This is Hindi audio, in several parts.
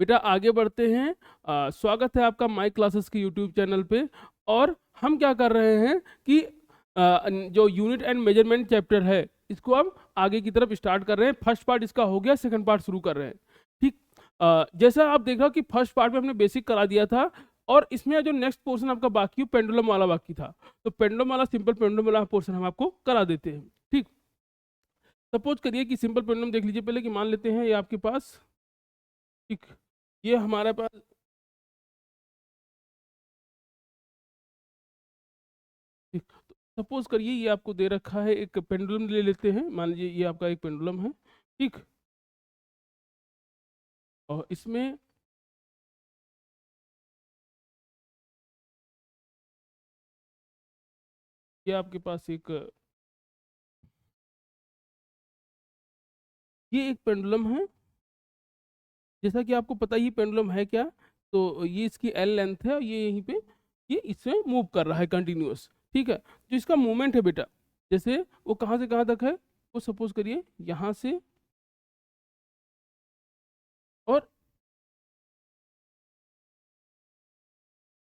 बेटा आगे बढ़ते हैं। स्वागत है आपका माई क्लासेस के यूट्यूब चैनल पे। और हम क्या कर रहे हैं कि जो यूनिट एंड मेजरमेंट चैप्टर है इसको हम आगे की तरफ स्टार्ट कर रहे हैं। फर्स्ट पार्ट इसका हो गया, सेकंड पार्ट शुरू कर रहे हैं। ठीक। जैसा आप देख रहे हो कि फर्स्ट पार्ट में हमने बेसिक करा दिया था और इसमें जो नेक्स्ट पोर्शन आपका बाकी पेंडुलम वाला बाकी था, तो पेंडुलम वाला, सिंपल पेंडुलम वाला पोर्शन हम आपको करा देते हैं। ठीक। सपोज करिए कि सिंपल पेंडुलम देख लीजिए पहले, कि मान लेते हैं ये आपके पास, ठीक, ये हमारे पास, ठीक, तो सपोज करिए ये आपको दे रखा है, एक पेंडुलम ले लेते हैं, मान लीजिए ये आपका एक पेंडुलम है। ठीक। और इसमें ये आपके पास ये एक पेंडुलम है। जैसा कि आपको पता ही पेंडुलम है क्या, तो ये इसकी एल लेंथ है और ये यहीं पे ये इससे मूव कर रहा है कंटिन्यूअस। ठीक है। जो इसका मूवमेंट है बेटा, जैसे वो कहाँ से कहाँ तक है, वो सपोज करिए यहाँ से, और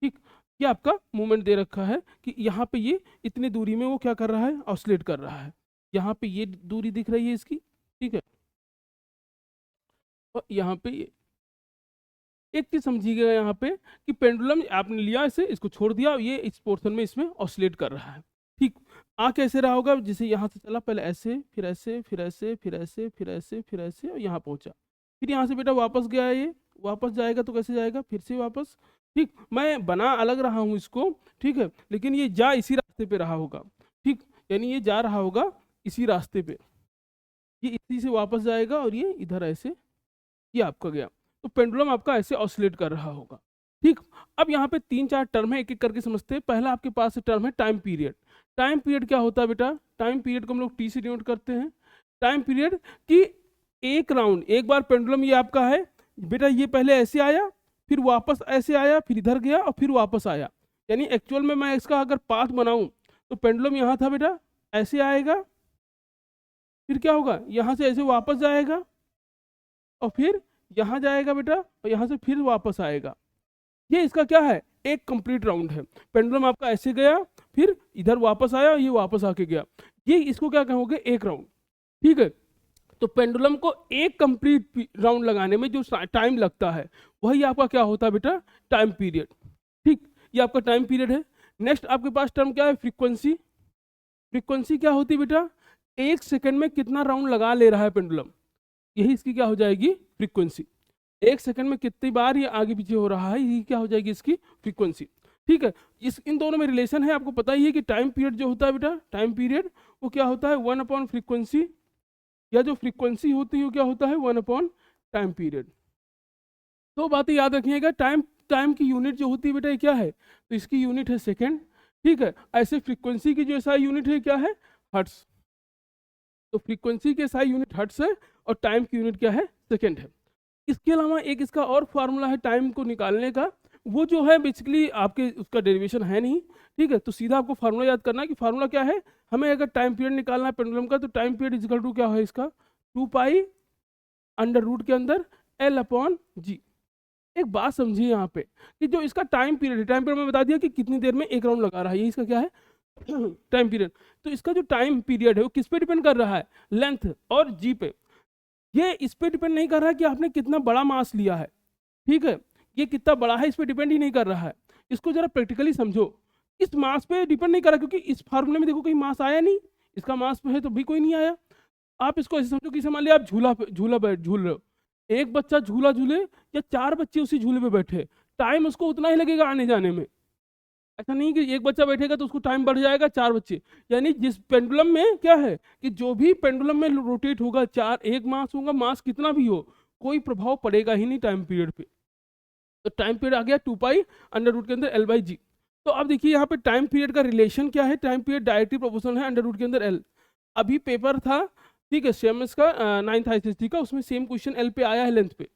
ठीक, ये आपका मूवमेंट दे रखा है कि यहाँ पे ये इतनी दूरी में वो क्या कर रहा है, ऑसिलेट कर रहा है। यहाँ पे ये दूरी दिख रही है इसकी। ठीक है। और यहाँ पे एक चीज समझिएगा यहाँ पे कि पेंडुलम आपने लिया इसे, इसको छोड़ दिया, ये इस पोर्शन में इसमें ऑसिलेट कर रहा है। ठीक। आ कैसे रहा होगा, जैसे यहाँ से चला, पहले ऐसे, फिर ऐसे, फिर ऐसे, फिर ऐसे, फिर ऐसे, फिर ऐसे, और यहाँ पहुंचा। फिर यहाँ से बेटा वापस गया, ये वापस जाएगा तो कैसे जाएगा, फिर से वापस। ठीक, मैं बना अलग रहा हूँ इसको, ठीक है, लेकिन ये जा इसी रास्ते पे रहा होगा। ठीक, यानी ये जा रहा होगा इसी रास्ते पे, ये इसी से वापस जाएगा और ये इधर ऐसे, ये आपका गया। तो पेंडुलम आपका ऐसे ऑसिलेट कर रहा होगा। ठीक। अब यहाँ पे तीन चार टर्म है, एक एक करके समझते हैं। पहला आपके पास टर्म है टाइम पीरियड। टाइम पीरियड क्या होता है बेटा, टाइम पीरियड को हम लोग टी से डिनोट करते हैं। टाइम पीरियड कि एक राउंड, एक बार पेंडुलम ये आपका है बेटा, ये पहले ऐसे आया, फिर वापस ऐसे आया, फिर इधर गया और फिर वापस आया। यानी एक्चुअल में मैं इसका अगर पाथ बनाऊं तो पेंडुलम यहाँ था बेटा, ऐसे आएगा, फिर क्या होगा, यहाँ से ऐसे वापस जाएगा और फिर यहाँ जाएगा बेटा, और यहाँ से फिर वापस आएगा। ये इसका क्या है, एक कंप्लीट राउंड है। पेंडुलम आपका ऐसे गया, फिर इधर वापस आया, ये वापस आके गया, ये इसको क्या कहोगे, एक राउंड। ठीक है। तो पेंडुलम को एक कंप्लीट राउंड लगाने में जो टाइम लगता है वही आपका क्या होता है बेटा, टाइम पीरियड। ठीक, ये आपका टाइम पीरियड है। नेक्स्ट आपके पास टर्म क्या है, फ्रीक्वेंसी। फ्रीक्वेंसी क्या होती है बेटा, एक सेकंड में कितना राउंड लगा ले रहा है पेंडुलम, यही इसकी क्या हो जाएगी, फ्रीक्वेंसी। एक सेकंड में कितनी बार ये आगे पीछे हो रहा है, यही क्या हो जाएगी इसकी फ्रीक्वेंसी। ठीक है। इन दोनों में रिलेशन है, आपको पता ही है कि टाइम पीरियड जो होता है बेटा, टाइम पीरियड वो क्या होता है, 1 अपॉन फ्रीक्वेंसी, या जो फ्रीक्वेंसी होती है वो क्या होता है, 1 अपॉन टाइम पीरियड। दो बातें याद रखिएगा, टाइम टाइम की यूनिट जो होती है बेटा ये क्या है, तो इसकी यूनिट है सेकेंड। ठीक है। ऐसे फ्रीक्वेंसी की जो एसआई यूनिट है क्या है, हर्ट्स। तो फ्रीक्वेंसी के एसआई यूनिट हर्ट्स है और टाइम की यूनिट क्या है, सेकेंड है। इसके अलावा एक इसका और फार्मूला है टाइम को निकालने का, वो जो है बेसिकली आपके उसका डेरिवेशन है नहीं। ठीक है। तो सीधा आपको फार्मूला याद करना है कि फार्मूला क्या है, हमें अगर टाइम पीरियड निकालना है पेंडुलम का, तो टाइम पीरियड इजिकल टू क्या है इसका, 2 पाई अंडर रूट के अंदर एल अपॉन जी। एक बात समझिए यहाँ पे कि जो इसका टाइम पीरियड है, टाइम पीरियड में बता दिया कि कितनी देर में एक राउंड लगा रहा है, ये इसका क्या है, टाइम पीरियड। तो इसका जो टाइम पीरियड है वो किस पे डिपेंड कर रहा है, लेंथ और जी पे। ये इस पे डिपेंड नहीं कर रहा है कि आपने कितना बड़ा मास लिया है। ठीक है। ये कितना बड़ा है इस पे डिपेंड ही नहीं कर रहा है। इसको जरा प्रैक्टिकली समझो, इस मास पे डिपेंड नहीं कर रहा, क्योंकि इस फार्मूले में देखो कहीं मास आया नहीं, इसका मास है तो भी कोई नहीं आया। आप इसको ऐसे समझो कि मान लिया आप झूल रहे हो, एक बच्चा झूला झूले या 4 बच्चे उसी झूले पे बैठे, टाइम उसको उतना ही लगेगा आने जाने में। ऐसा नहीं कि एक बच्चा बैठेगा तो उसको टाइम बढ़ जाएगा, 4 बच्चे। यानी जिस पेंडुलम में क्या है कि जो भी पेंडुलम में रोटेट होगा, चार एक मास होगा, मास कितना भी हो, कोई प्रभाव पड़ेगा ही नहीं टाइम पीरियड पे। तो टाइम पीरियड आ गया 2 पाई अंडर रूट के अंदर एल बाई जी। तो अब देखिए यहाँ पे टाइम पीरियड का रिलेशन क्या है, टाइम पीरियड डायरेक्टली प्रोपोर्शनल है अंडर रूट के अंदर एल। अभी पेपर था, ठीक है, सीएमएस का 9th ICST का, उसमें सेम क्वेश्चन एल पे आया है लेंथ पे।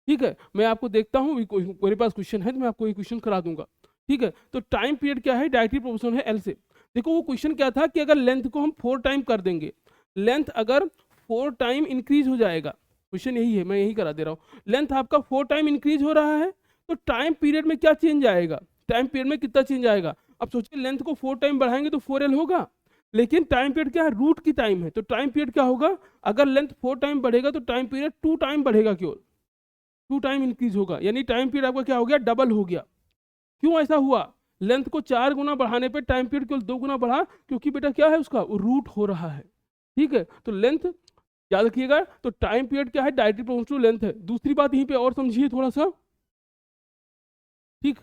ठीक है। मैं आपको देखता हूँ, मेरे पास क्वेश्चन है तो मैं आपको ये क्वेश्चन करा दूंगा। ठीक है। तो टाइम पीरियड क्या है, डायरेक्टली प्रोपोर्शनल है एल से। देखो वो क्वेश्चन क्या था कि अगर लेंथ को हम 4 टाइम कर देंगे, लेंथ अगर 4 टाइम इंक्रीज हो जाएगा, क्वेश्चन यही है, मैं यही करा दे रहा हूँ। लेंथ आपका 4 टाइम इंक्रीज हो रहा है, तो टाइम पीरियड में क्या चेंज आएगा, टाइम पीरियड में कितना चेंज आएगा। अब सोचिए लेंथ को 4 टाइम बढ़ाएंगे तो 4L होगा, लेकिन टाइम पीरियड क्या है, रूट की टाइम है, तो टाइम पीरियड क्या होगा, अगर लेंथ 4 टाइम बढ़ेगा तो टाइम पीरियड 2 टाइम बढ़ेगा, केवल 2 टाइम इंक्रीज होगा, यानी टाइम पीरियड आपका क्या हो गया, डबल हो गया। क्यों ऐसा हुआ, लेंथ को 4 गुना बढ़ाने पे टाइम पीरियड केवल 2 गुना बढ़ा, क्योंकि बेटा क्या है उसका रूट हो रहा है। ठीक है, तो लेंथ याद रखिएगा, तो टाइम पीरियड क्या है, डायरेक्टली प्रोपोर्शनल टू लेंथ है। दूसरी बात यहीं पे और समझिए थोड़ा सा, ठीक,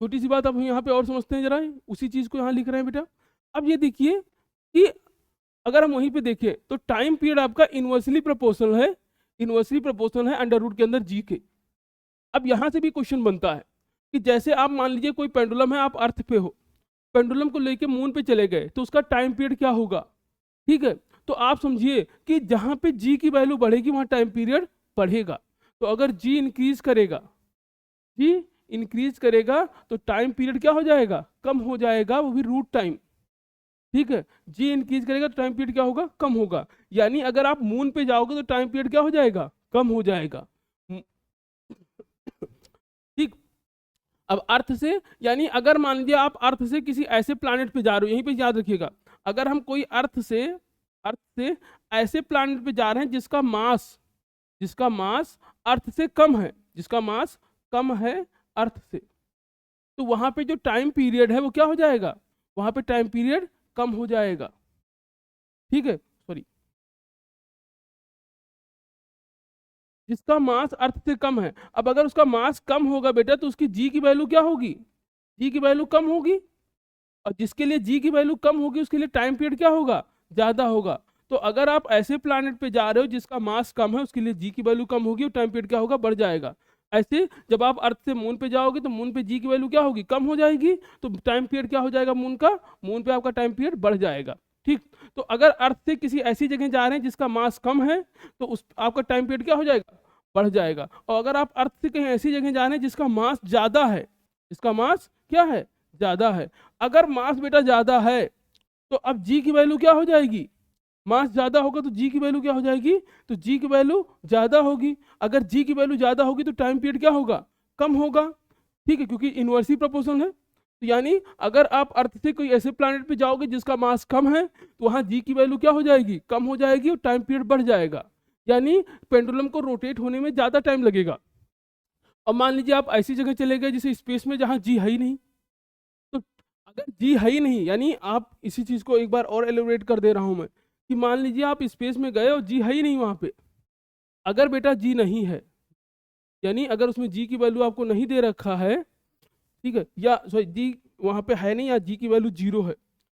छोटी सी बात अब यहाँ पे और समझते हैं जरा, उसी चीज को यहाँ लिख रहे हैं बेटा। अब ये देखिए कि अगर हम वहीं पे देखें तो टाइम पीरियड आपका इनवर्सली प्रोपोर्शनल है, इनवर्सली प्रोपोर्शनल है अंडर रूट के अंदर जी के। अब यहाँ से भी क्वेश्चन बनता है कि जैसे आप मान लीजिए कोई पेंडुलम है, आप अर्थ पे हो, पेंडुलम को लेके मून पे चले गए, तो उसका टाइम पीरियड क्या होगा। ठीक है, तो आप समझिए कि जहां पे जी की वैल्यू बढ़ेगी वहां टाइम पीरियड बढ़ेगा। तो अगर जी इंक्रीज करेगा, जी इंक्रीज करेगा तो टाइम पीरियड क्या हो जाएगा, कम हो जाएगा, वो भी रूट टाइम। ठीक है, जी इंक्रीज करेगा तो टाइम पीरियड क्या होगा, कम होगा। यानी अगर आप मून पे जाओगे तो टाइम पीरियड क्या हो जाएगा, कम हो जाएगा। ठीक, अब अर्थ से, यानी अगर मान लीजिए आप अर्थ से किसी ऐसे प्लैनेट पे जा रहे हो, यहीं पे याद रखिएगा, अगर हम कोई अर्थ से ऐसे प्लैनेट पे जा रहे हैं जिसका मास अर्थ से कम है, जिसका मास कम है अर्थ से, तो वहां पे जो टाइम पीरियड है वो क्या हो जाएगा, वहां पे टाइम पीरियड कम हो जाएगा। ठीक है, सॉरी, जिसका मास अर्थ से कम है। अब अगर उसका मास कम होगा बेटा तो उसकी जी की वैल्यू क्या होगी, जी की वैल्यू कम होगी, और जिसके लिए जी की वैल्यू कम होगी उसके लिए टाइम पीरियड क्या होगा, ज्यादा होगा। तो अगर आप ऐसे प्लैनेट पे जा रहे हो जिसका मास कम है, उसके लिए जी की वैल्यू कम होगी और टाइम पीरियड क्या होगा, बढ़ जाएगा। ऐसे जब आप अर्थ से मून पे जाओगे तो मून पे जी की वैल्यू क्या होगी, कम हो जाएगी, तो टाइम पीरियड क्या हो जाएगा मून का, मून पे आपका टाइम पीरियड बढ़ जाएगा। ठीक, तो अगर अर्थ से किसी ऐसी जगह जा रहे हैं जिसका मास कम है, तो उस आपका टाइम पीरियड क्या हो जाएगा, बढ़ जाएगा। और अगर आप अर्थ से कहीं ऐसी जगह जा रहे हैं जिसका मास ज्यादा है, जिसका मास क्या है, ज्यादा है, अगर मास बेटा ज्यादा है तो अब जी की वैल्यू क्या हो जाएगी, मास ज्यादा होगा तो जी की वैल्यू क्या हो जाएगी, तो जी की वैल्यू ज्यादा होगी। अगर जी की वैल्यू ज्यादा होगी तो टाइम पीरियड क्या होगा, कम होगा। ठीक है, क्योंकि इनवर्सली प्रोपोर्शनल है। तो यानी अगर आप अर्थ से कोई ऐसे प्लैनेट पे जाओगे जिसका मास कम है, तो वहां जी की वैल्यू क्या हो जाएगी, कम हो जाएगी और टाइम पीरियड बढ़ जाएगा। यानी पेंडुलम को रोटेट होने में ज्यादा टाइम लगेगा। और मान लीजिए आप ऐसी जगह चले गए जैसे स्पेस में जहां जी है ही नहीं, तो अगर जी है ही नहीं, यानी आप इसी चीज को एक बार और एलिब्रेट कर दे रहा हूं मैं, कि मान लीजिए आप स्पेस में गए और जी है ही नहीं वहां पे। अगर बेटा जी नहीं है, यानी अगर उसमें जी की वैल्यू आपको नहीं दे रखा है, ठीक है, या सॉरी जी वहां पे है नहीं, या जी की वैल्यू जीरो है।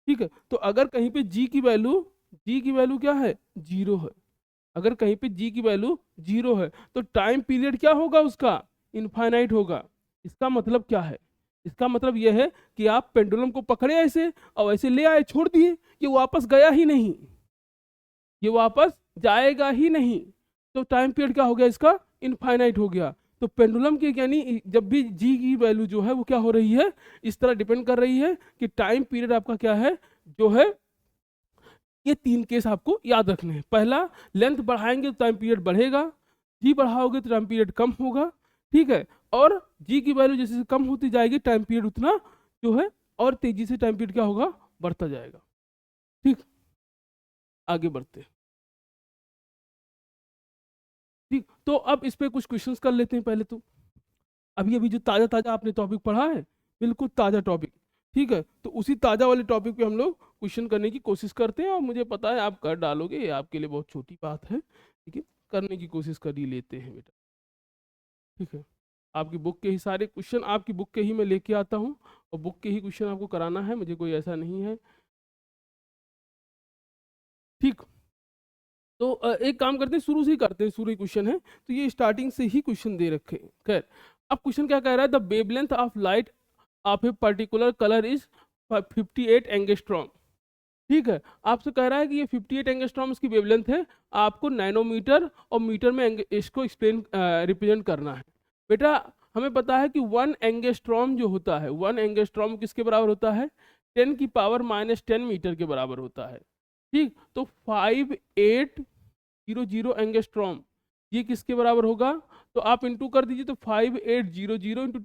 ठीक है, तो अगर कहीं पे जी की वैल्यू क्या है, जीरो है, अगर कहीं पे जी की वैल्यू जीरो है तो टाइम पीरियड क्या होगा उसका, इनफाइनाइट होगा। इसका मतलब क्या है, इसका मतलब यह है कि आप पेंडुलम को पकड़े ऐसे और ऐसे ले आए, छोड़ दिए, ये वापस गया ही नहीं, ये वापस जाएगा ही नहीं, तो टाइम पीरियड क्या हो गया इसका, इनफाइनाइट हो गया। तो पेंडुलम के यानी जब भी जी की वैल्यू जो है वो क्या हो रही है, इस तरह डिपेंड कर रही है कि टाइम पीरियड आपका क्या है, जो है ये 3 केस आपको याद रखने हैं। पहला, लेंथ बढ़ाएंगे तो टाइम पीरियड बढ़ेगा, जी बढ़ाओगे तो टाइम पीरियड कम होगा। ठीक है, और जी की वैल्यू जैसे जैसे कम होती जाएगी टाइम पीरियड उतना जो है और तेजी से टाइम पीरियड क्या होगा, बढ़ता जाएगा। ठीक, आगे बढ़ते हैं। ठीक, तो अब इस पे कुछ क्वेश्चंस कर लेते हैं पहले तो। अभी अभी जो ताज़ा ताज़ा आपने टॉपिक पढ़ा है, बिल्कुल ताज़ा टॉपिक। ठीक है, तो उसी ताज़ा वाले टॉपिक पे हम लोग क्वेश्चन करने की कोशिश करते हैं, और मुझे पता है आप कर डालोगे, ये आपके लिए बहुत छोटी बात है, ठीक है, करने की कोशिश कर ही लेते हैं बेटा। ठीक है, आपकी बुक के ही सारे क्वेश्चन, आपकी बुक के ही मैं लेके आता हूँ, और बुक के ही क्वेश्चन आपको कराना है, मुझे कोई ऐसा नहीं है। ठीक, तो एक काम करते हैं, शुरू से ही करते हैं, शुरू ही क्वेश्चन है तो ये स्टार्टिंग से ही क्वेश्चन दे रखे हैं। खैर, अब क्वेश्चन क्या कह रहा है, the wavelength of light of a particular colour is 58 angstrom. ठीक है, आपसे कह रहा है कि ये 58 एंगस्ट्रॉम इसकी वेवलेंथ है, आपको नैनोमीटर और मीटर में इसको एक्सप्लेन रिप्रेजेंट करना है। बेटा हमें पता है कि 1 एंगस्ट्रॉम जो होता है, 1 एंगस्ट्रॉम किसके बराबर होता है, 10 की पावर -10 मीटर के बराबर होता है। ठीक, तो 58 5,800 एंगस्ट्रॉम, ये किसके बराबर होगा? तो आप इंटू कर दीजिए, तो 5800 इंटू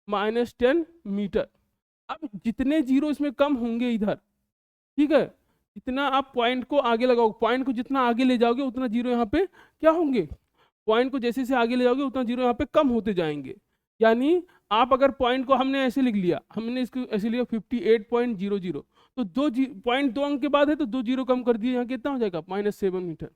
10⁻⁻10 मीटर। अब जितने जीरो इसमें कम होंगे इधर, ठीक है, जितना आप पॉइंट को आगे लगाओ, पॉइंट को जितना आगे ले जाओगे उतना जीरो यहाँ पे क्या होंगे, पॉइंट को जैसे से आगे ले जाओगे उतना जीरो यहाँ पे कम होते जाएंगे। यानी आप अगर पॉइंट को हमने ऐसे लिख लिया, हमने इसको ऐसे लिया 58.00, तो पॉइंट 2 अंक के बाद है तो 2 जीरो कम कर दिए, यहाँ कितना हो जाएगा -7 मीटर।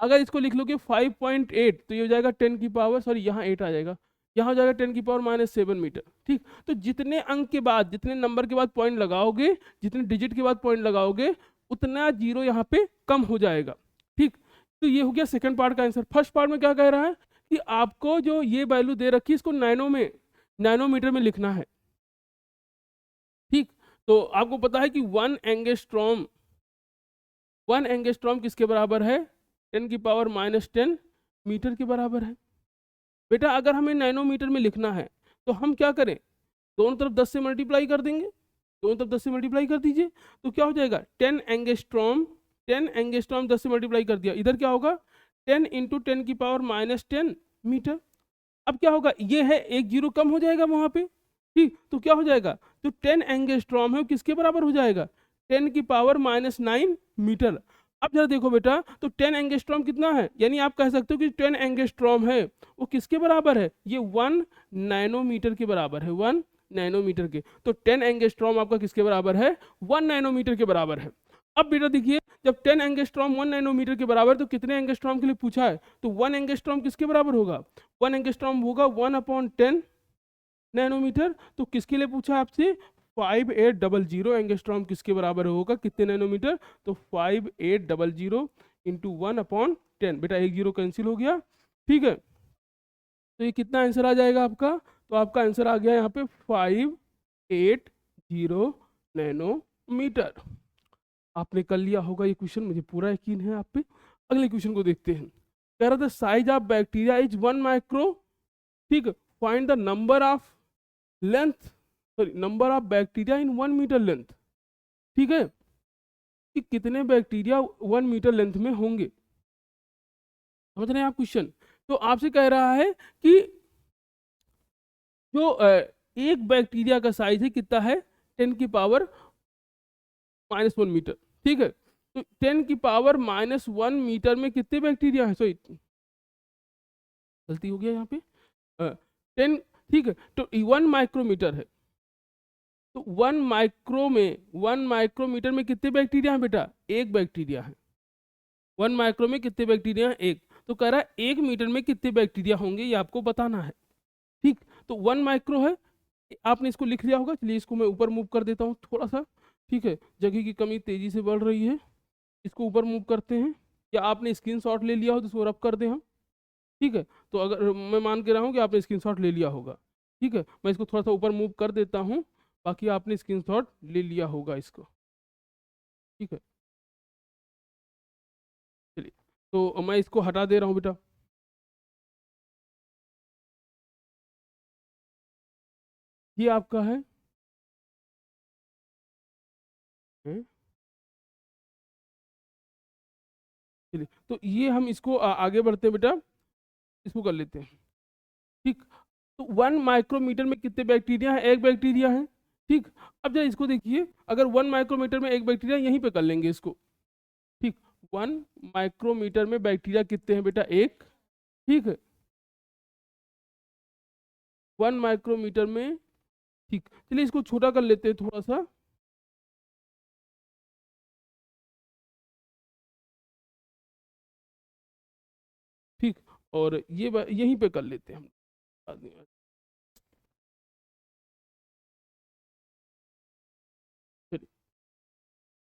अगर इसको लिख लोगे 5.8 तो ये हो जाएगा 10 की पावर, सॉरी यहाँ 8 आ जाएगा, यहाँ हो जाएगा 10 की पावर -7 मीटर। ठीक, तो जितने अंक के बाद, जितने नंबर के बाद पॉइंट लगाओगे, जितने डिजिट के बाद पॉइंट लगाओगे, उतना जीरो यहाँ पे कम हो जाएगा। ठीक, तो ये हो गया सेकंड पार्ट का आंसर। फर्स्ट पार्ट में क्या कह रहा है कि आपको जो ये वैल्यू दे रखी है इसको नैनोमीटर में लिखना है। ठीक, तो आपको पता है कि 1 एंगस्ट्रॉम किसके बराबर है? 10 की पावर -10 मीटर के बराबर है। बेटा अगर हमें नैनोमीटर में लिखना है तो हम क्या करें, दोनों तरफ 10 से मल्टीप्लाई कर देंगे, दोनों तरफ 10 से मल्टीप्लाई कर दीजिए, तो क्या हो जाएगा 10 एंगस्ट्रॉम, 10 एंगस्ट्रॉम 10 से मल्टीप्लाई कर दिया, इधर क्या होगा 10 इंटू 10 की पावर -10 मीटर। अब क्या होगा, ये है एक जीरो कम हो जाएगा वहां पे। ठीक, तो क्या हो जाएगा, तो 10 एंगस्ट्रॉम है वो किसके बराबर हो जाएगा, 10 की पावर -9 मीटर। अब जरा देखो बेटा, तो 10 एंगस्ट्रॉम कितना है, यानी आप कह सकते हो कि 10 एंगस्ट्रॉम है वो किसके बराबर है, ये 1 नैनोमीटर के बराबर है, 1 नैनोमीटर के। तो 10 एंगस्ट्रॉम आपका किसके बराबर है, 1 नैनोमीटर के बराबर है। अब बेटा देखिए, जब 10 एंगस्ट्रॉम 1 नैनोमीटर के बराबर, तो कितने एंगस्ट्रॉम के लिए पूछा है, तो 1 एंगस्ट्रॉम किसके बराबर होगा, 1 एंगस्ट्रॉम होगा 1/10 नैनोमीटर। तो किसके लिए पूछा आपसे, 5800 एंगस्ट्रॉम किसके बराबर होगा, कितने नैनोमीटर, तो 5800 इंटू 1/10। बेटा एक जीरो कैंसिल हो गया। ठीक है, तो ये कितना आंसर आ जाएगा आपका, तो आपका आंसर आ गया यहाँ पे 580 नैनोमीटर। आपने कर लिया होगा ये क्वेश्चन, मुझे पूरा यकीन है आप पे। अगले क्वेश्चन को देखते हैं। कह रहा था size of bacteria is 1 micro. ठीक, find the number of length, sorry number of bacteria in 1 metre length. ठीक है, कि कितने बैक्टीरिया 1 मीटर लेंथ में होंगे, समझ रहे हैं आप क्वेश्चन। तो आपसे कह रहा है कि जो एक बैक्टीरिया का साइज है कितना है, 10 की पावर -1 मीटर। ठीक है, तो 10 की पावर -1 मीटर में कितने बैक्टीरिया है, सॉरी गलती हो गया यहाँ पे 10। ठीक है, तो 1 माइक्रोमीटर है, तो 1 माइक्रोमीटर में कितने बैक्टीरिया हैं बेटा, एक बैक्टीरिया है। 1 माइक्रो में कितने बैक्टीरिया हैं, एक। तो कह रहा है 1 मीटर में कितने बैक्टीरिया होंगे ये आपको बताना है। ठीक, तो 1 माइक्रो है, आपने इसको लिख लिया होगा। चलिए इसको मैं ऊपर मूव कर देता हूँ थोड़ा सा। ठीक है, जगह की कमी तेजी से बढ़ रही है, इसको ऊपर मूव करते हैं, या आपने स्क्रीनशॉट ले लिया हो तो इसको रब कर दें हम। ठीक है, तो अगर मैं मान के रहा हूँ कि आपने स्क्रीनशॉट ले लिया होगा। ठीक है, मैं इसको थोड़ा सा ऊपर मूव कर देता हूँ, बाकी आपने स्क्रीनशॉट ले लिया होगा इसको। ठीक है, चलिए तो मैं इसको हटा दे रहा हूँ बेटा। ये आपका है हैं? चलिए तो ये हम इसको आगे बढ़ते हैं बेटा, इसको कर लेते हैं। ठीक, तो 1 माइक्रोमीटर में कितने बैक्टीरिया हैं, एक बैक्टीरिया है। ठीक, अब जरा इसको देखिए, अगर 1 माइक्रोमीटर में एक बैक्टीरिया, यहीं पे कर लेंगे इसको। ठीक, 1 माइक्रोमीटर में बैक्टीरिया कितने हैं बेटा, एक। ठीक है, 1 माइक्रोमीटर में। ठीक, चलिए इसको छोटा कर लेते हैं थोड़ा सा। ठीक, और ये यहीं पे कर लेते हैं हम। चलिए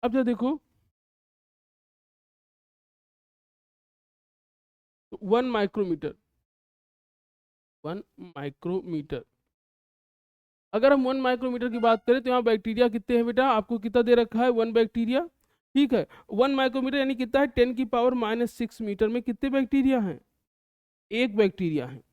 अब जरा देखो, 1 माइक्रोमीटर, 1 माइक्रोमीटर, अगर हम 1 माइक्रोमीटर की बात करें तो यहाँ बैक्टीरिया कितने हैं बेटा, आपको कितना दे रखा है, 1 बैक्टीरिया। ठीक है, 1 माइक्रोमीटर यानी कितना है, 10 की पावर -6 मीटर में कितने बैक्टीरिया हैं, एक बैक्टीरिया है।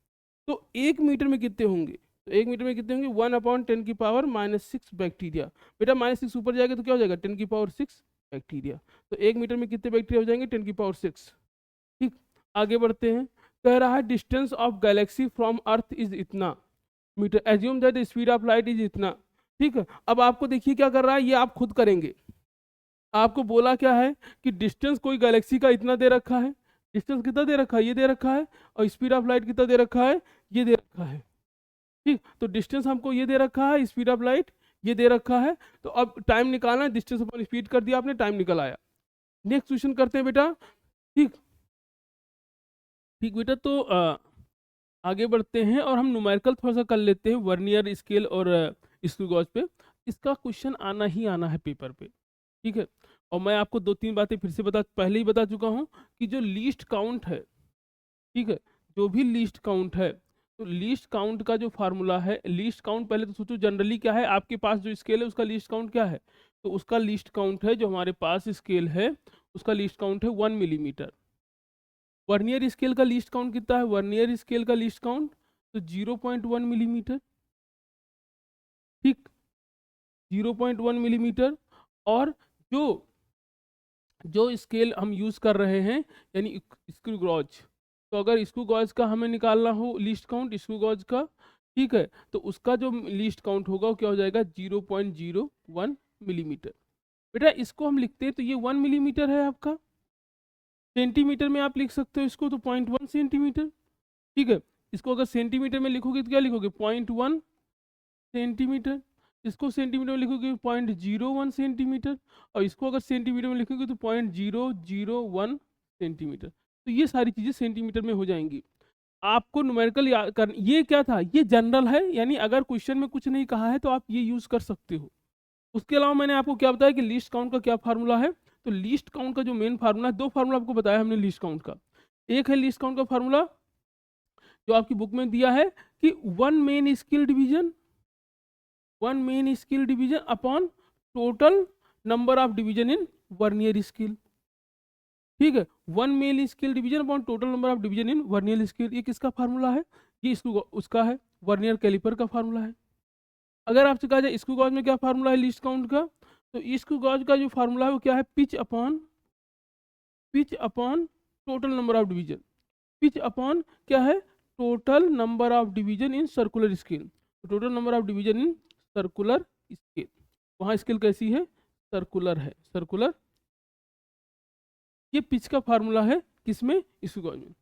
तो 1 मीटर में कितने होंगे, तो 1 मीटर में कितने होंगे, 1/10 की पावर -6 बैक्टीरिया। बेटा -6 ऊपर जाएगा तो क्या हो जाएगा, 10 की पावर 6। बैक्टीरिया। तो 1 मीटर में कितने बैक्टीरिया हो जाएंगे? 10⁶। ठीक, आगे बढ़ते हैं। कह रहा है distance of galaxy from earth is इतना metre, assume that speed of light is इतना। ठीक है, अब आपको देखिए क्या कर रहा है, ये आप खुद करेंगे। आपको बोला क्या है कि डिस्टेंस कोई गैलेक्सी का इतना दे रखा है, डिस्टेंस कितना दे रखा है, ये दे रखा है, और स्पीड ऑफ लाइट कितना दे रखा है, ये दे रखा है। ठीक, तो डिस्टेंस हमको ये दे रखा है, स्पीड ऑफ लाइट ये दे रखा है। तो अब टाइम निकालना है, डिस्टेंस अपॉन स्पीड कर दिया आपने, टाइम निकल आया। नेक्स्ट क्वेश्चन करते हैं बेटा। ठीक ठीक बेटा, तो आगे बढ़ते हैं और हम न्यूमेरिकल थोड़ा सा कर लेते हैं वर्नियर स्केल और स्क्रू गॉज पे। इसका क्वेश्चन आना ही आना है पेपर पे। ठीक है, और मैं आपको 2-3 बातें फिर से पहले ही बता चुका हूँ कि जो लीस्ट काउंट है, ठीक है, जो भी लीस्ट काउंट है, तो लीस्ट काउंट का जो फार्मूला है, लीस्ट काउंट पहले तो सोचो जनरली क्या है, आपके पास जो स्केल है उसका लीस्ट काउंट क्या है, तो उसका लीस्ट काउंट है, जो हमारे पास स्केल है उसका लीस्ट काउंट है 1 मिलीमीटर। वर्नियर स्केल का लीस्ट काउंट कितना है? वर्नियर स्केल का लीस्ट काउंट तो 0.1 मिलीमीटर। ठीक, 0.1 मिलीमीटर। और जो जो स्केल हम यूज कर रहे हैं यानी स्क्रू गॉज, तो अगर स्क्रू गॉज का हमें निकालना हो लीस्ट काउंट स्क्रू गॉज का, ठीक है, तो उसका जो लीस्ट काउंट होगा वो क्या हो जाएगा? 0.01 मिलीमीटर। बेटा इसको हम लिखते हैं तो ये 1 मिलीमीटर है आपका, सेंटीमीटर में आप लिख सकते हो इसको, तो 0.1 सेंटीमीटर। ठीक है, इसको अगर सेंटीमीटर में लिखोगे तो क्या लिखोगे? 0.1 सेंटीमीटर। इसको सेंटीमीटर में लिखोगे 0.01 सेंटीमीटर, और इसको अगर सेंटीमीटर में लिखोगे तो 0.001 सेंटीमीटर। तो ये सारी चीज़ें सेंटीमीटर में हो जाएंगी। आपको न्यूमेरिकल याद कर, ये क्या था, ये जनरल है, यानी अगर क्वेश्चन में कुछ नहीं कहा है तो आप ये यूज़ कर सकते हो। उसके अलावा मैंने आपको क्या बताया कि लीस्ट काउंट का क्या फार्मूला है, तो लीस्ट काउंट का जो मेन फार्मूला है, 2 फार्मूला आपको बताया हमने लीस्ट काउंट का। एक है लीस्ट काउंट का फार्मूला जो आपकी बुक में दिया है कि 1 main scale division, 1 main scale division upon total number of division in vernier scale. ठीक है, 1 main scale division upon total number of division in vernier scale. ये किसका फार्मूला है? ये उसका है, वर्नियर कैलिपर का फार्मूला है। अगर आपसे कहा जाए स्क्रू गॉज में क्या फार्मूला है लीस्ट काउंट का, तो स्क्रू गॉज का जो फार्मूला है वो क्या है? Pitch upon total number of division. Pitch upon क्या है? Total number of division in circular scale. Total number of division in circular scale, वहाँ स्केल कैसी है? सर्कुलर है, सर्कुलर। ये पिच का फार्मूला है किसमें? स्क्रू गॉज में।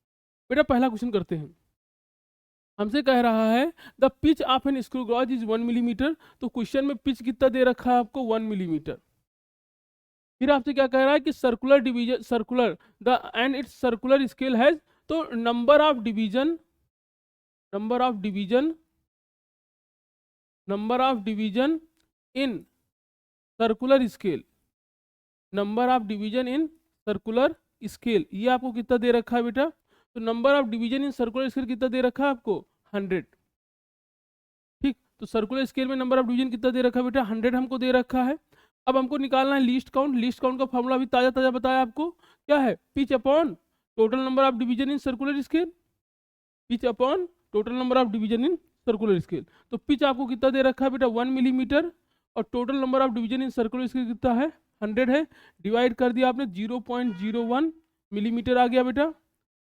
बेटा पहला क्वेश्चन करते हैं। हमसे कह रहा है the pitch of an screw gauge is 1 millimetre. तो क्वेश्चन में पिच कितना दे रखा है आपको? 1 मिलीमीटर। फिर आपसे क्या कह रहा है कि circular division, circular the end its circular scale has, तो number of division, number of division, number of division in circular scale, number of division in circular scale, ये आपको कितना दे रखा है बेटा? तो number of division in circular scale कितना दे रखा है आपको? 100। ठीक, तो सर्कुलर स्केल में नंबर ऑफ डिवीजन कितना दे रखा है बेटा? 100 हमको दे रखा है। अब हमको निकालना है लीस्ट काउंट। लीस्ट काउंट का फॉर्मूला भी ताजा ताजा बताया आपको, क्या है? Pitch upon total number of division in circular scale, pitch upon total number of division in circular scale. तो पिच आपको कितना दे रखा है बेटा? 1 मिलीमीटर, और total number of division in circular scale कितना है? 100 है। डिवाइड कर दिया आपने, 0.01 मिलीमीटर आ गया बेटा।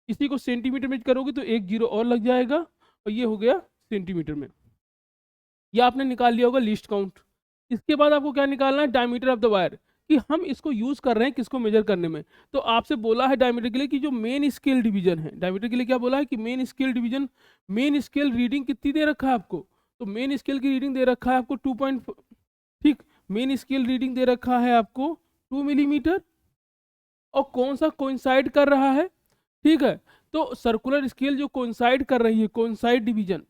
इसी को सेंटीमीटर में करोगे तो 1 जीरो और लग जाएगा, और ये हो गया सेंटीमीटर में। ये आपने निकाल लिया होगा लीस्ट काउंट। इसके बाद आपको क्या निकालना है? डायमीटर ऑफ द वायर, कि हम इसको यूज कर रहे हैं किसको मेजर करने में। तो आपसे बोला है डायमीटर के लिए कि जो मेन स्केल डिवीजन है, डायमीटर के लिए क्या बोला है कि main scale division, main scale reading कितनी दे रखा है आपको? तो मेन स्केल की रीडिंग दे रखा है आपको 2. ठीक, मेन स्केल रीडिंग दे रखा है आपको 2 मिलीमीटर, और कौन सा कोइंसाइड कर रहा है? ठीक है, तो सर्कुलर स्केल जो कोइंसाइड कर रही है, कोइंसाइड डिवीजन,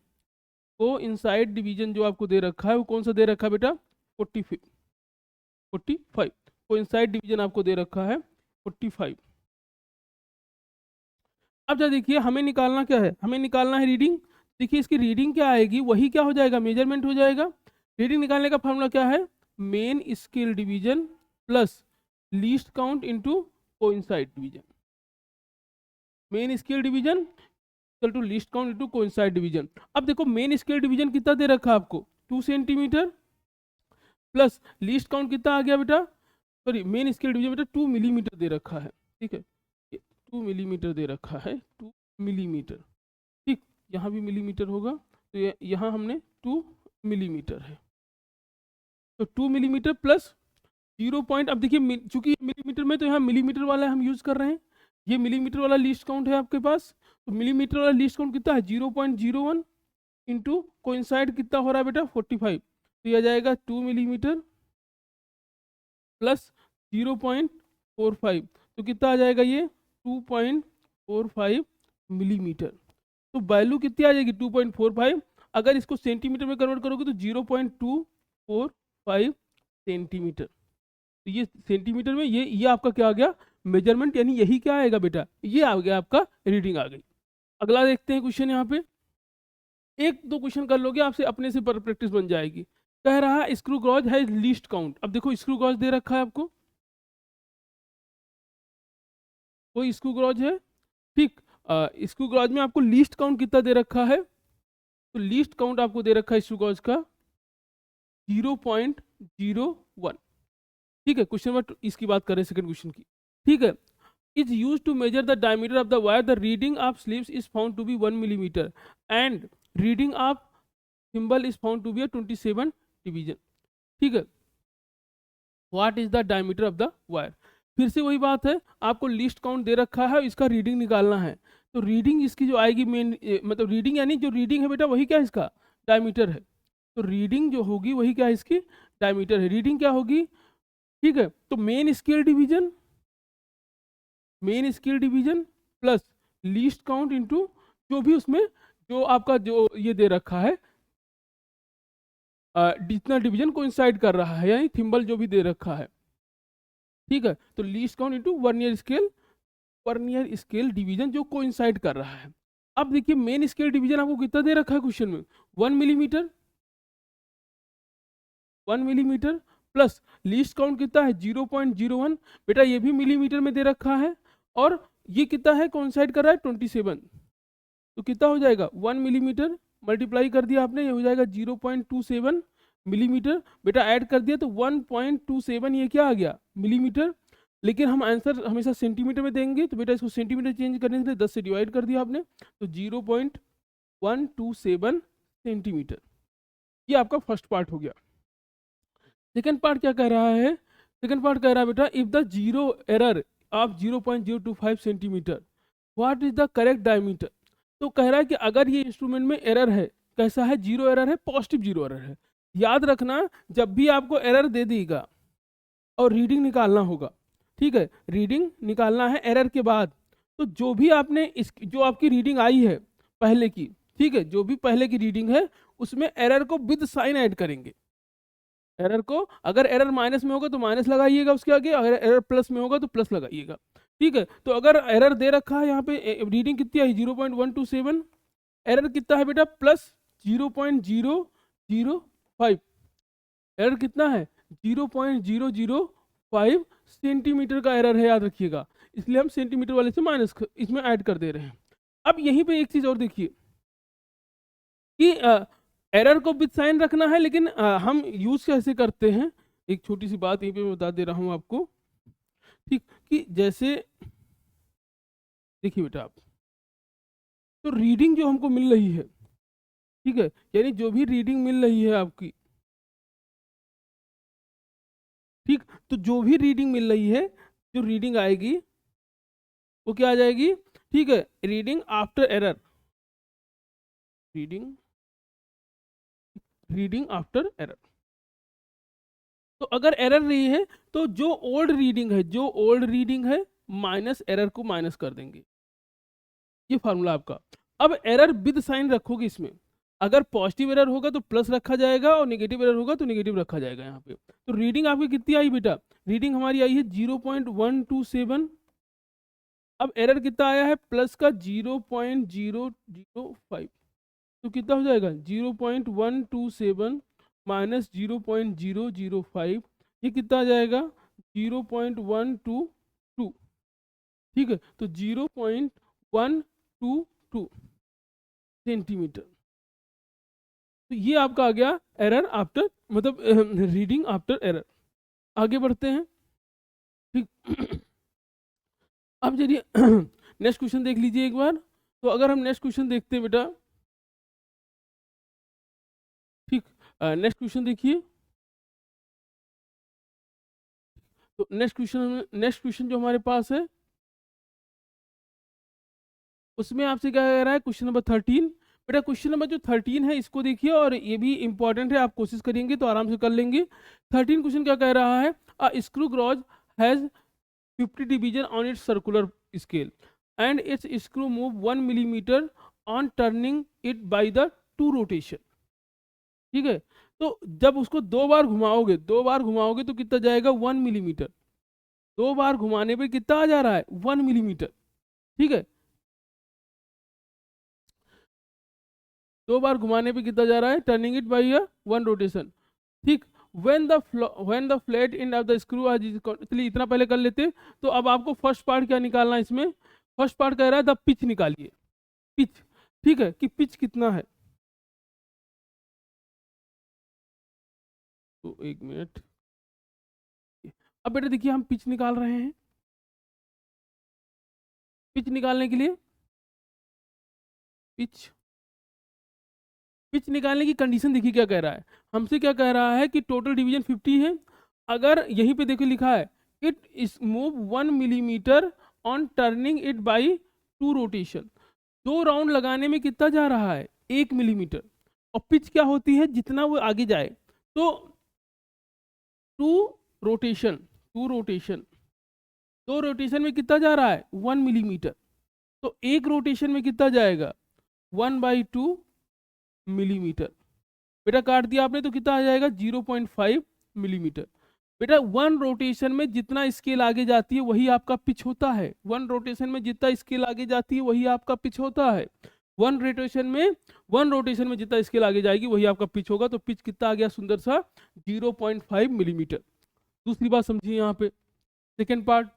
कोइंसाइड डिवीजन जो आपको दे रखा है वो कौन सा दे रखा है बेटा? 45। कोइंसाइड डिवीजन आपको दे रखा है 45। अब जरा देखिए हमें निकालना क्या है? हमें निकालना है रीडिंग। देखिए इसकी रीडिंग क्या आएगी, वही क्या हो जाएगा? मेजरमेंट हो जाएगा। रीडिंग निकालने का फॉर्मूला क्या है? Main scale division plus least count into coincide division. Main scale division to least count into coincide division. अब देखो मेन स्केल डिवीजन कितना दे रखा है आपको? 2 सेंटीमीटर, प्लस लीस्ट काउंट कितना आ गया बेटा? सॉरी मेन स्केल डिवीजन बेटा 2 मिलीमीटर दे रखा है, ठीक है, 2 मिलीमीटर दे रखा है, 2 मिलीमीटर, ठीक, यहाँ भी मिलीमीटर होगा, तो यहाँ हमने 2 मिलीमीटर है, तो 2 मिलीमीटर प्लस 0 पॉइंट, अब देखिए चूंकि मिलीमीटर में, तो यहाँ मिलीमीटर वाला हम यूज कर रहे हैं, ये मिलीमीटर वाला लीस्ट काउंट है आपके पास, तो मिलीमीटर वाला लीस्ट काउंट कितना है 0.01 इंटू कोइंसाइड कितना हो रहा है बेटा 45, तो यह जाएगा 2 मिलीमीटर प्लस 0.45, तो कितना आ जाएगा ये 2.45 मिलीमीटर, तो वैल्यू कितनी आ जाएगी 2.45, अगर इसको सेंटीमीटर में कन्वर्ट करोगे तो 0.245 सेंटीमीटर, तो ये सेंटीमीटर में ये आपका क्या आ गया मेजरमेंट, यानी यही क्या आएगा बेटा, ये आ गया आपका रीडिंग आ गई। अगला देखते हैं क्वेश्चन, यहाँ पे एक दो क्वेश्चन कर लोगे आपसे अपने से प्रैक्टिस बन जाएगी। कह रहा है स्क्रू गॉज है लीस्ट काउंट, अब देखो स्क्रू गॉज दे रखा है आपको, कोई स्क्रू गॉज है, ठीक, स्क्रू गॉज में आपको लीस्ट काउंट कितना दे रखा है, तो लीस्ट काउंट आपको दे रखा है स्क्रू गॉज का 0.01, ठीक है। क्वेश्चन नंबर इसकी बात करें सेकंड क्वेश्चन की, ठीक है, is use to measure the diameter of the wire, the reading of sleeves is found to be 1 millimetre and reading of thimble is found to be 27 division, ठीक है, what is the diameter of the wire, फिर से वही बात है, आपको लिस्ट काउंट दे रखा है, इसका रीडिंग निकालना है, तो रीडिंग इसकी जो आएगी मेन मतलब रीडिंग, यानी जो रीडिंग है बेटा वही क्या है इसका डायमीटर है, तो रीडिंग जो होगी वही क्या है इसकी डायमीटर है, रीडिंग क्या होगी, ठीक है, तो main scale division plus least count into जो भी उसमें जो आपका जो ये दे रखा है जितना डिवीजन कोइंसाइड कर रहा है, यानी थिम्बल जो भी दे रखा है, ठीक है, तो least count into vernier scale division जो कोइंसाइड कर रहा है। अब देखिए मेन स्केल डिवीजन आपको कितना दे रखा है क्वेश्चन में 1 मिलीमीटर प्लस लीस्ट काउंट कितना है 0.01, बेटा ये भी मिलीमीटर में दे रखा है, और ये कितना है कोइंसाइड कर रहा है 27, तो कितना हो जाएगा 1 मिलीमीटर मल्टीप्लाई कर दिया आपने, ये हो जाएगा 0.27 मिलीमीटर, बेटा ऐड कर दिया तो 1.27, ये क्या आ गया मिलीमीटर, लेकिन हम आंसर हमेशा सेंटीमीटर में देंगे, तो बेटा इसको सेंटीमीटर चेंज करने के लिए 10 से डिवाइड कर दिया आपने, तो 0.127 सेंटीमीटर, ये आपका फर्स्ट पार्ट हो गया। सेकेंड पार्ट क्या कह रहा है, सेकेंड पार्ट कह रहा है बेटा if the zero error of 0.025 centimetre what is the correct diameter, तो कह रहा है कि अगर ये इंस्ट्रूमेंट में एरर है, कैसा है जीरो एरर है, पॉजिटिव जीरो एरर है, याद रखना जब भी आपको एरर दे देगा और रीडिंग निकालना होगा, ठीक है, रीडिंग निकालना है एरर के बाद, तो जो भी आपने जो आपकी रीडिंग आई है पहले की, ठीक है, जो भी पहले की रीडिंग है उसमें एरर को विद साइन ऐड करेंगे, एरर को अगर एरर माइनस में होगा तो माइनस लगाइएगा उसके आगे, अगर एरर प्लस में होगा तो प्लस लगाइएगा, ठीक है, तो अगर एरर दे रखा है यहाँ पे रीडिंग कितनी आई 0.127, एरर कितना है बेटा प्लस 0.005, एरर कितना है 0.005 सेंटीमीटर का एरर है, याद रखिएगा, इसलिए हम सेंटीमीटर वाले से माइनस इसमें ऐड कर दे रहे हैं। अब यहीं पे एक चीज और देखिए कि एरर को विद साइन रखना है, लेकिन हम यूज कैसे करते हैं, एक छोटी सी बात यहीं पे मैं बता दे रहा हूं आपको, ठीक, कि जैसे देखिए बेटा आप, तो रीडिंग जो हमको मिल रही है, ठीक है, यानी जो भी रीडिंग मिल रही है आपकी, ठीक, तो जो भी रीडिंग मिल रही है, जो रीडिंग आएगी वो क्या आ जाएगी, ठीक है, reading after error, reading after error, तो अगर एरर रही है तो जो ओल्ड रीडिंग है माइनस एरर को माइनस कर देंगे, ये फार्मूला आपका। अब एरर विद साइन रखोगे इसमें, अगर पॉजिटिव एरर होगा तो प्लस रखा जाएगा और नेगेटिव एरर होगा तो नेगेटिव रखा जाएगा यहाँ पे, तो रीडिंग आपकी कितनी आई बेटा, रीडिंग हमारी आई है 0.127, अब एरर कितना आया है प्लस का 0.005, तो कितना हो जाएगा 0.127 माइनस 0.005, ये कितना आ जाएगा 0.122, ठीक है, तो 0.122 सेंटीमीटर, तो ये आपका आ गया एरर आफ्टर मतलब रीडिंग आफ्टर एरर। आगे बढ़ते हैं, ठीक। अब चलिए नेक्स्ट क्वेश्चन देख लीजिए एक बार। तो अगर हम नेक्स्ट क्वेश्चन देखते हैं बेटा, ठीक, नेक्स्ट क्वेश्चन देखिए। तो नेक्स्ट क्वेश्चन जो हमारे पास है उसमें आपसे क्या कह रहा है, क्वेश्चन नंबर 13। बेटा क्वेश्चन नंबर जो 13 है इसको देखिए, और ये भी इंपॉर्टेंट है, आप कोशिश करेंगे तो आराम से कर लेंगे। 13 क्वेश्चन क्या कह रहा है, a screw gauge has 50 division on its circular scale and its screw move 1 millimetre on turning it by the 2 rotation. ठीक है, तो जब उसको 2 बार घुमाओगे तो कितना जाएगा, 1 मिलीमीटर। 2 बार घुमाने पे कितना आ जा रहा है, 1 मिलीमीटर। ठीक है, 2 बार घुमाने पे कितना जा रहा है, turning it by a 1 rotation. ठीक, when the flat end of the screw आज, चलिए इतना पहले कर लेते। तो अब आपको फर्स्ट पार्ट क्या निकालना है इसमें, फर्स्ट पार्ट कह रहा है द पिच निकालिए, पिच। ठीक है, कि पिच कितना है, तो 1 मिनट। अब बेटा देखिए हम पिच निकाल रहे हैं। पिच निकालने के लिए, पिच पिच निकालने की कंडीशन देखिए क्या कह रहा है, हमसे क्या कह रहा है कि टोटल डिवीजन 50 है। अगर यहीं पे देखो लिखा है it is move 1 millimetre on turning it by 2 rotation, 2 round लगाने में कितना जा रहा है, 1 मिलीमीटर। और पिच क्या होती है, जितना वो आगे जाए, तो 2 रोटेशन, 2 रोटेशन, 2 रोटेशन में कितना जा रहा है, 1 मिलीमीटर। तो एक रोटेशन में कितना जाएगा, 1/2 मिलीमीटर। बेटा काट दिया आपने तो कितना आ जाएगा, 0.5 मिलीमीटर। बेटा 1 रोटेशन में जितना स्केल आगे जाती है वही आपका पिच होता है। 1 रोटेशन में जितना स्केल आगे जाती है वही आपका पिच होता है। 1 रोटेशन में जितना स्केल आगे जाएगी वही आपका पिच होगा। तो पिच कितना आ गया, सुंदर सा 0.5 मिलीमीटर। दूसरी बात समझिए यहाँ पे, सेकेंड पार्ट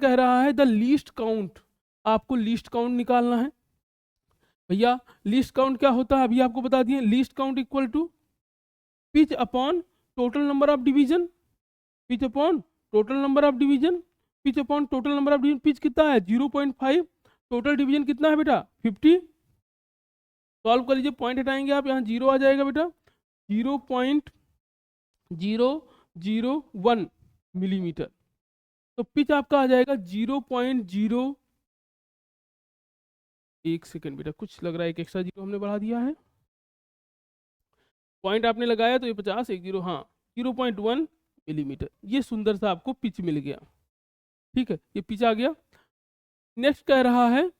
कह रहा है द लीस्ट काउंट, आपको लीस्ट काउंट निकालना है। भैया लीस्ट काउंट क्या होता है अभी आपको बता दिए, least count equal to pitch upon total number of division, pitch upon total number of division, pitch upon total number of division. Pitch कितना है 0.5, टोटल डिवीजन कितना है बेटा 50। सॉल्व कर लीजिए, पॉइंट हटाएंगे आप, यहाँ 0 आ जाएगा बेटा, 0.001 मिलीमीटर। तो पिच आपका आ जाएगा 0.0, एक सेकेंड बेटा, कुछ लग रहा है एक एक्स्ट्रा जीरो हमने बढ़ा दिया है। पॉइंट आपने लगाया तो ये 50, एक जीरो, हाँ 0.1 मिलीमीटर। ये सुंदर सा आपको पिच मिल गया। ठीक है, ये पिच आ गया। नेक्स्ट कह रहा है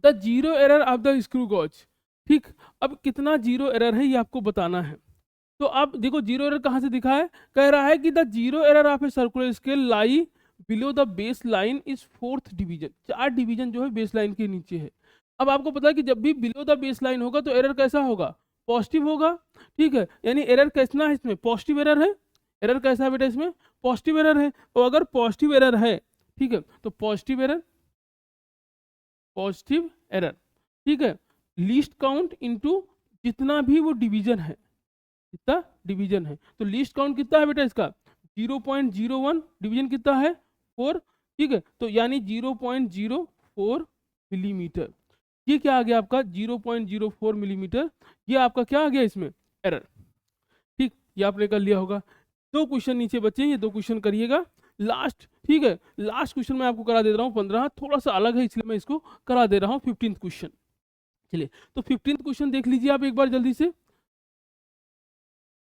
the zero error of the screw gauge. ठीक, अब कितना जीरो एरर है ये आपको बताना है। तो अब देखो जीरो एरर कहाँ से दिखा है, कह रहा है कि the zero error of a circular scale lie below the base line is 4th division. 4 division जो है बेस लाइन के नीचे है। अब आपको पता है कि जब भी बिलो द बेस लाइन होगा तो एरर कैसा होगा, पॉजिटिव होगा। ठीक है, यानी एरर कैसा है इसमें, पॉजिटिव एरर है। एरर कैसा है बेटा इसमें, पॉजिटिव एरर है। तो अगर पॉजिटिव एरर है, ठीक है, तो पॉजिटिव एरर, पॉजिटिव एरर, ठीक है, लीस्ट काउंट इनटू जितना भी वो डिवीजन है, कितना डिवीजन है। तो लीस्ट काउंट कितना है बेटा इसका 0.01, डिवीजन कितना है 4। ठीक है, तो यानी 0.04 मिलीमीटर। ये क्या आ गया आपका 0.04 मिलीमीटर। ये आपका क्या आ गया इसमें, एरर। ठीक, ये आपने कर लिया होगा। 2 क्वेश्चन नीचे बचे, ये 2 क्वेश्चन करिएगा लास्ट। ठीक है, लास्ट क्वेश्चन मैं आपको करा दे रहा हूँ 15, थोड़ा सा अलग है इसलिए मैं इसको करा दे रहा हूँ 15th क्वेश्चन। चलिए तो 15th क्वेश्चन देख लीजिए आप एक बार जल्दी से।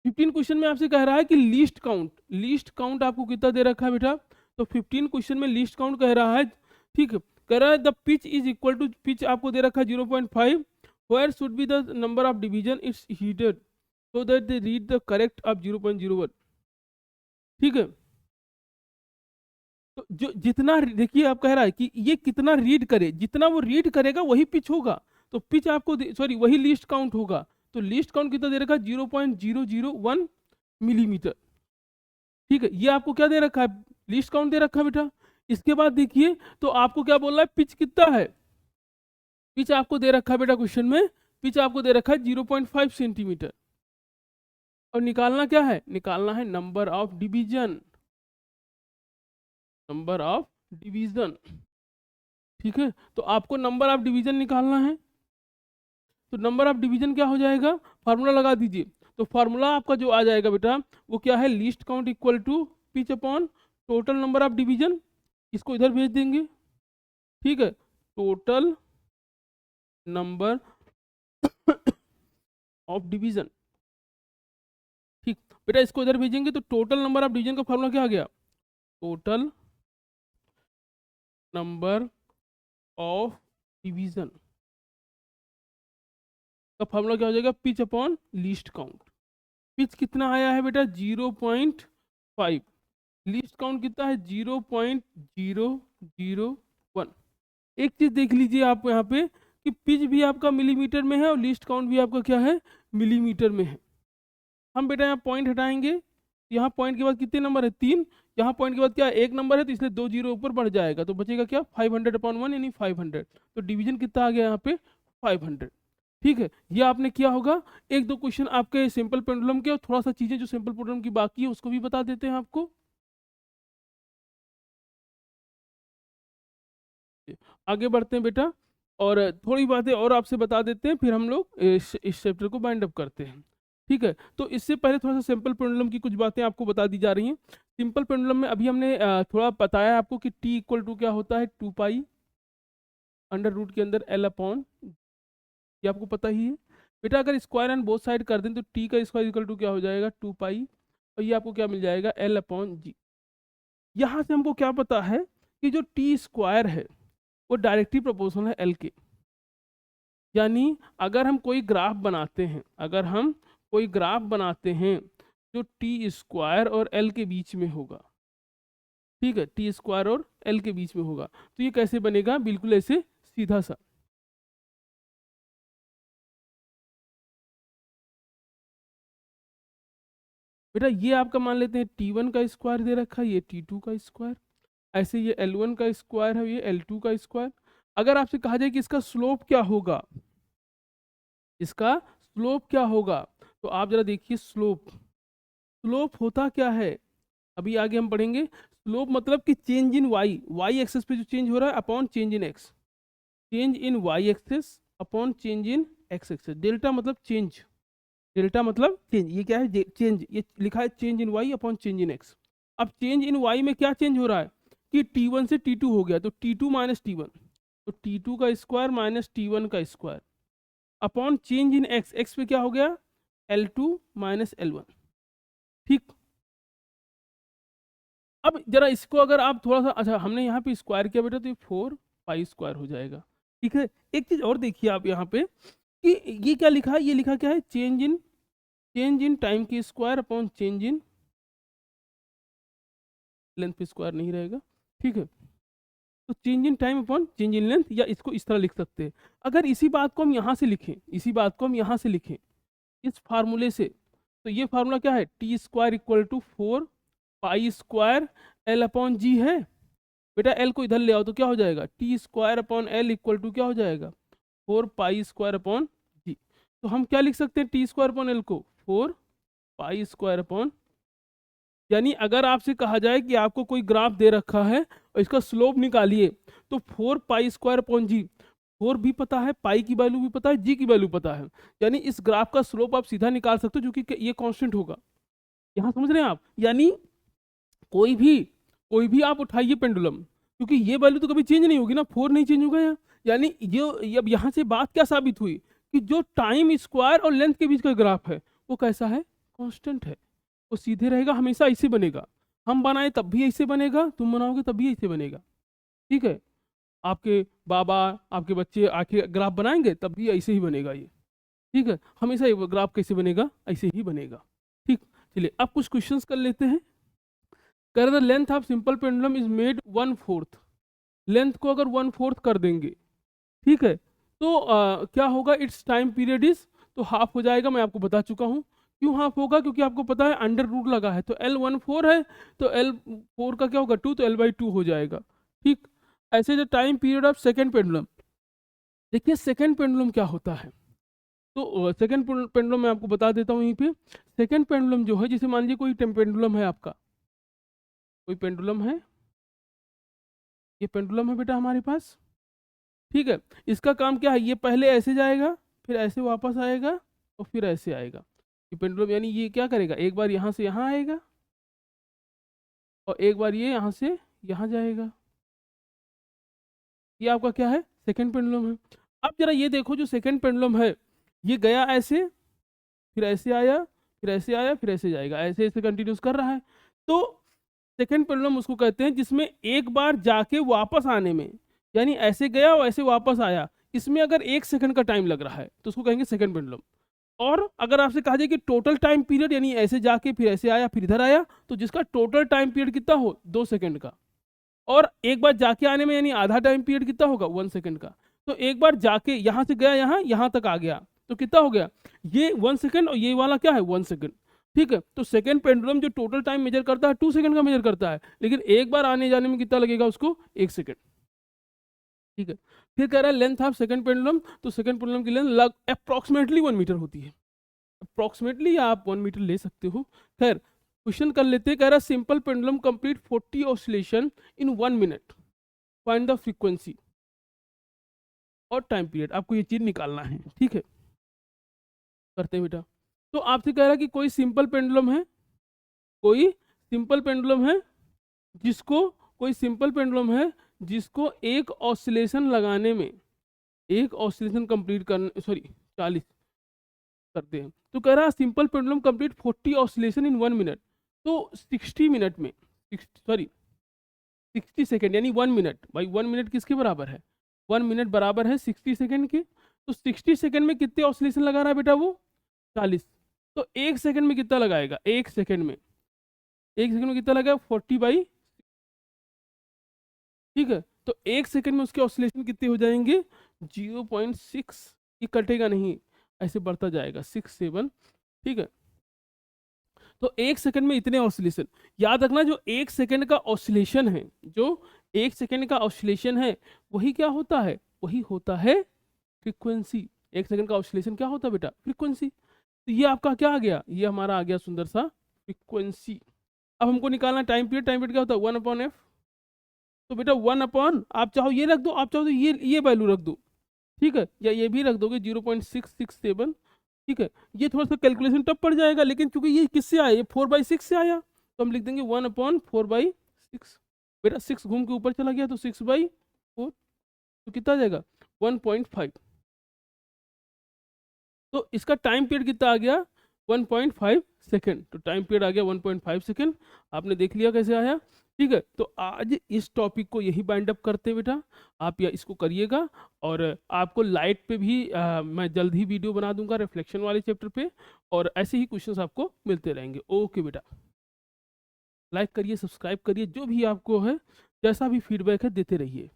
15 क्वेश्चन में आपसे कह रहा है कि लीस्ट काउंट, लीस्ट काउंट आपको कितना दे रखा है बेटा, तो 15 क्वेश्चन में लीस्ट काउंट कह रहा है। ठीक है, कह रहा है the pitch is equal to, pitch आपको दे रखा है 0.5, where should be the number of division it's heated so that they read the correct of 0.01। ठीक है, तो जो जितना देखिए आप कह रहा है कि ये कितना रीड करे, जितना वो रीड करेगा वही पिच होगा। तो पिच आपको सॉरी वही लीस्ट काउंट होगा। तो लीस्ट काउंट कितना दे रखा है 0.001 मिलीमीटर। ठीक है, ये आपको क्या दे रखा है, लीस्ट काउंट दे रखा है बेटा। इसके बाद देखिए तो आपको क्या बोल रहा है, पिच कितना है, पिच आपको दे रखा है बेटा क्वेश्चन में, पिच आपको दे रखा है 0.5 सेंटीमीटर। और निकालना क्या है, निकालना है number of division. Number of division. ठीक है, तो आपको नंबर ऑफ डिवीजन निकालना है। तो नंबर ऑफ डिवीजन क्या हो जाएगा, फार्मूला लगा दीजिए। तो फार्मूला आपका जो आ जाएगा बेटा वो क्या है, least count equal to pitch upon total number of division. इसको इधर भेज देंगे। ठीक है, टोटल नंबर ऑफ डिवीजन। ठीक बेटा, इसको इधर भेजेंगे तो टोटल नंबर ऑफ डिवीजन का फार्मूला क्या आ गया, टोटल नंबर ऑफ डिवीजन का फार्मूला क्या हो जाएगा, pitch upon least count. Pitch कितना आया है बेटा 0.5, लीस्ट काउंट कितना है 0.001। एक चीज देख लीजिए आप यहाँ पे कि पिच भी आपका मिलीमीटर में है और लीस्ट काउंट भी आपका क्या है, मिलीमीटर में है। हम बेटा यहाँ पॉइंट हटाएंगे, यहाँ पॉइंट के बाद कितने नंबर है 3, यहाँ पॉइंट के बाद क्या एक नंबर है तो इसलिए 2 जीरो ऊपर बढ़ जाएगा, तो बचेगा क्या 500/1 यानी 500। तो डिवीजन कितना आ गया यहाँ पे 500। ठीक है, ये आपने किया होगा। एक दो क्वेश्चन आपके सिंपल पेंडुलम के और थोड़ा सा चीजें जो सिंपल पेंडुलम की बाकी है उसको भी बता देते हैं आपको। आगे बढ़ते हैं बेटा, और थोड़ी बातें और आपसे बता देते हैं, फिर हम लोग इस चैप्टर को बाइंड अप करते हैं। ठीक है, तो इससे पहले थोड़ा सा सिंपल पेंडुलम की कुछ बातें आपको बता दी जा रही हैं। सिंपल पेंडुलम में अभी हमने थोड़ा बताया आपको कि टी इक्वल टू क्या होता है 2 पाई अंडर रूट के अंदर एल अपॉन, ये आपको पता ही है बेटा। अगर स्क्वायर एंड बोथ साइड कर दें तो टी का स्क्वायर इक्वल टू क्या हो जाएगा 2 पाई, और ये आपको क्या मिल जाएगा एल अपॉन जी। यहाँ से हमको क्या पता है कि जो टी स्क्वायर है वो डायरेक्टली प्रोपोर्शनल है एल के। यानी अगर हम कोई ग्राफ बनाते हैं, अगर हम कोई ग्राफ बनाते हैं जो टी स्क्वायर और एल के बीच में होगा, ठीक है, टी स्क्वायर और एल के बीच में होगा, तो ये कैसे बनेगा, बिल्कुल ऐसे सीधा सा। बेटा ये आपका मान लेते हैं T1 का स्क्वायर दे रखा है, ये T2 का स्क्वायर, ऐसे ये L1 का स्क्वायर है, ये L2 का स्क्वायर। अगर आपसे कहा जाए कि इसका स्लोप क्या होगा, इसका स्लोप क्या होगा, तो आप जरा देखिए स्लोप, स्लोप होता क्या है, अभी आगे हम पढ़ेंगे। स्लोप मतलब कि change in Y, Y axis पे जो चेंज हो रहा है upon change in X, change in Y axis upon change in X axis. Delta मतलब चेंज, डेल्टा मतलब चेंज, ये क्या है चेंज, ये लिखा है change in Y upon change in X. अब चेंज इन वाई में क्या चेंज हो रहा है कि T1 से T2 हो गया, तो T2 माइनस T1, तो T2 का स्क्वायर माइनस T1 का square upon change in x, x पे क्या हो गया L2 माइनस L1। ठीक, अब जरा इसको अगर आप थोड़ा सा, अच्छा हमने यहाँ पे स्क्वायर किया बेटा तो ये 4 पाई स्क्वायर हो जाएगा। ठीक है, एक चीज और देखिए आप यहाँ पे कि ये क्या लिखा है, ये लिखा क्या है चेंज इन टाइम की square upon change in length पे स्क्वायर नहीं रहेगा। ठीक है, तो change in time upon change in length, या इसको इस तरह लिख सकते हैं। अगर इसी बात को हम यहाँ से लिखें, इसी बात को हम यहाँ से लिखें इस फार्मूले से, तो ये फार्मूला क्या है T square equal to 4 pi square L upon g है। बेटा एल को इधर ले आओ तो क्या हो जाएगा T square upon L equal to क्या हो जाएगा 4 पाई स्क्वायर अपॉन जी। तो हम क्या लिख सकते हैं टी स्क्वायर अपॉन एल को 4 पाई स्क्वायर अपॉन, यानी अगर आपसे कहा जाए कि आपको कोई ग्राफ दे रखा है और इसका स्लोप निकालिए, तो 4 पाई स्क्वायर अपॉन जी, 4 भी पता है, पाई की वैल्यू भी पता है, जी की वैल्यू पता है, यानी इस ग्राफ का स्लोप आप सीधा निकाल सकते हो, जो कि ये कांस्टेंट होगा। यहाँ समझ रहे हैं आप, यानी कोई भी आप उठाइए पेंडुलम, क्योंकि ये वैल्यू तो कभी चेंज नहीं होगी ना, 4 नहीं चेंज होगा यहाँ, यानी ये अब यहाँ से बात क्या साबित हुई कि जो टाइम स्क्वायर और लेंथ के बीच का ग्राफ है वो कैसा है, कांस्टेंट है, वो सीधे रहेगा, हमेशा ऐसे बनेगा। हम बनाए तब भी ऐसे बनेगा, तुम बनाओगे तब भी ऐसे बनेगा। ठीक है, आपके बाबा आपके बच्चे आके ग्राफ बनाएंगे तब भी ऐसे ही बनेगा ये। ठीक है, हमेशा ये ग्राफ कैसे बनेगा, ऐसे ही बनेगा। ठीक, चलिए अब कुछ क्वेश्चंस कर लेते हैं। कर the length of simple pendulum is made 1/4, length को अगर 1/4 कर देंगे, ठीक है, तो क्या होगा इट्स टाइम पीरियड इज, तो हाफ हो जाएगा, मैं आपको बता चुका हूँ क्यों हाफ होगा, क्योंकि आपको पता है अंडर रूट लगा है, तो L14 है तो L4 का क्या होगा 2, तो L/2 हो जाएगा। ठीक, ऐसे जो time period of second pendulum, देखिए सेकेंड पेंडुलम क्या होता है, तो सेकेंड पेंडुलम मैं आपको बता देता हूँ यहीं पे। सेकेंड पेंडुलम जो है, जैसे मान लीजिए कोई पेंडुलम है आपका, कोई पेंडुलम है ये पेंडुलम है बेटा हमारे पास, ठीक है। इसका काम क्या है, ये पहले ऐसे जाएगा, फिर ऐसे वापस आएगा और फिर ऐसे आएगा। ये पेंडुलम यानी ये क्या करेगा, एक बार यहाँ से यहाँ आएगा और एक बार ये यहाँ से यहाँ जाएगा। ये आपका क्या है, सेकंड पेंडुलम है। अब जरा ये देखो, जो सेकंड पेंडुलम है ये गया ऐसे, फिर ऐसे आया, फिर ऐसे आया, फिर ऐसे जाएगा, ऐसे ऐसे कंटिन्यूस कर रहा है। तो सेकंड पेंडुलम उसको कहते हैं जिसमें एक बार जाके वापस आने में, यानी ऐसे गया और ऐसे वापस आया, इसमें अगर 1 सेकंड का टाइम लग रहा है तो उसको कहेंगे सेकंड पेंडुलम। और अगर आपसे कहा जाए कि टोटल टाइम पीरियड, यानी ऐसे जाके फिर ऐसे आया फिर इधर आया, तो जिसका टोटल टाइम पीरियड कितना हो, 2 सेकंड का, और एक बार जाके आने में यानी आधा टाइम पीरियड कितना होगा, 1 सेकंड का। तो एक बार जाके यहाँ से गया यहाँ, यहाँ तक आ गया, तो कितना हो गया, ये 1 सेकंड और ये वाला क्या है, 1 सेकंड, ठीक है। तो सेकंड पेंडुलम जो टोटल टाइम मेजर करता है 2 सेकंड का मेजर करता है, लेकिन एक बार आने जाने में कितना लगेगा उसको, 1 सेकंड, ठीक है। फिर कह रहा है लेंथ ऑफ सेकंड पेंडुलम, तो सेकंड पेंडुलम की लेंथ अप्रोक्सीमेटली 1 मीटर होती है। अप्रोक्सीमेटली आप 1 मीटर ले सकते हो। खैर क्वेश्चन कर लेते हैं, कह रहा है simple pendulum complete 40 oscillation in 1 minute, find the frequency और टाइम पीरियड। आपको ये चीज निकालना है, ठीक है। करते हैं बेटा। तो आपसे कह रहा है कि कोई सिंपल पेंडुलम है, कोई सिंपल पेंडुलम है जिसको, कोई सिंपल पेंडुलम है जिसको एक ऑसिलेशन लगाने में, एक ऑसिलेशन कंप्लीट करने, सॉरी 40 करते हैं। तो कह रहा है simple pendulum complete 40 oscillation in 1 minute, तो 60 मिनट में, 60 सेकेंड यानी 1 मिनट, भाई 1 मिनट किसके बराबर है, 1 मिनट बराबर है 60 सेकेंड के। तो 60 सेकेंड में कितने ऑसिलेशन लगा रहा है बेटा वो, 40। तो 1 सेकेंड में कितना लगाएगा, 1 सेकेंड में, 1 सेकेंड में कितना लगाएगा, 40/, ठीक है। तो 1 सेकेंड में उसके ऑसिलेशन कितने हो जाएंगे, 0.6, ये कटेगा नहीं, ऐसे बढ़ता जाएगा 6 7, ठीक है। तो 1 सेकेंड में इतने ऑसिलेशन, याद रखना जो 1 सेकेंड का ऑसिलेशन है, जो 1 सेकेंड का ऑसिलेशन है वही क्या होता है, वही होता है फ्रीक्वेंसी। 1 सेकेंड का ऑसिलेशन क्या होता है बेटा, फ्रीक्वेंसी। तो ये आपका क्या आ गया, ये हमारा आ गया सुंदर सा फ्रीक्वेंसी। अब हमको निकालना टाइम पीरियड, टाइम पीरियड क्या होता है, 1/f। तो बेटा 1 आप चाहो ये रख दो, आप चाहो तो ये वैल्यू रख दो, ठीक है, या ये भी रख दोगे 0.667, ठीक है। ये थोड़ा सा कैलकुलेशन टफ पड़ जाएगा, लेकिन चूंकि ये किससे आया, ये 4/6 से आया, तो हम लिख देंगे 1/4/6। बेटा 6 घूम के ऊपर चला गया तो 6/4, तो कितना आ जाएगा, 1.5। तो इसका टाइम पीरियड कितना आ गया, 1.5 सेकेंड। तो टाइम पीरियड आ गया 1.5 सेकेंड, आपने देख लिया कैसे आया, ठीक है। तो आज इस टॉपिक को यही बाइंड अप करते हैं बेटा, आप या इसको करिएगा। और आपको लाइट पे भी मैं जल्द ही वीडियो बना दूंगा रिफ्लेक्शन वाले चैप्टर पे, और ऐसे ही क्वेश्चंस आपको मिलते रहेंगे। ओके बेटा, लाइक करिए, सब्सक्राइब करिए, जो भी आपको है जैसा भी फीडबैक है देते रहिए।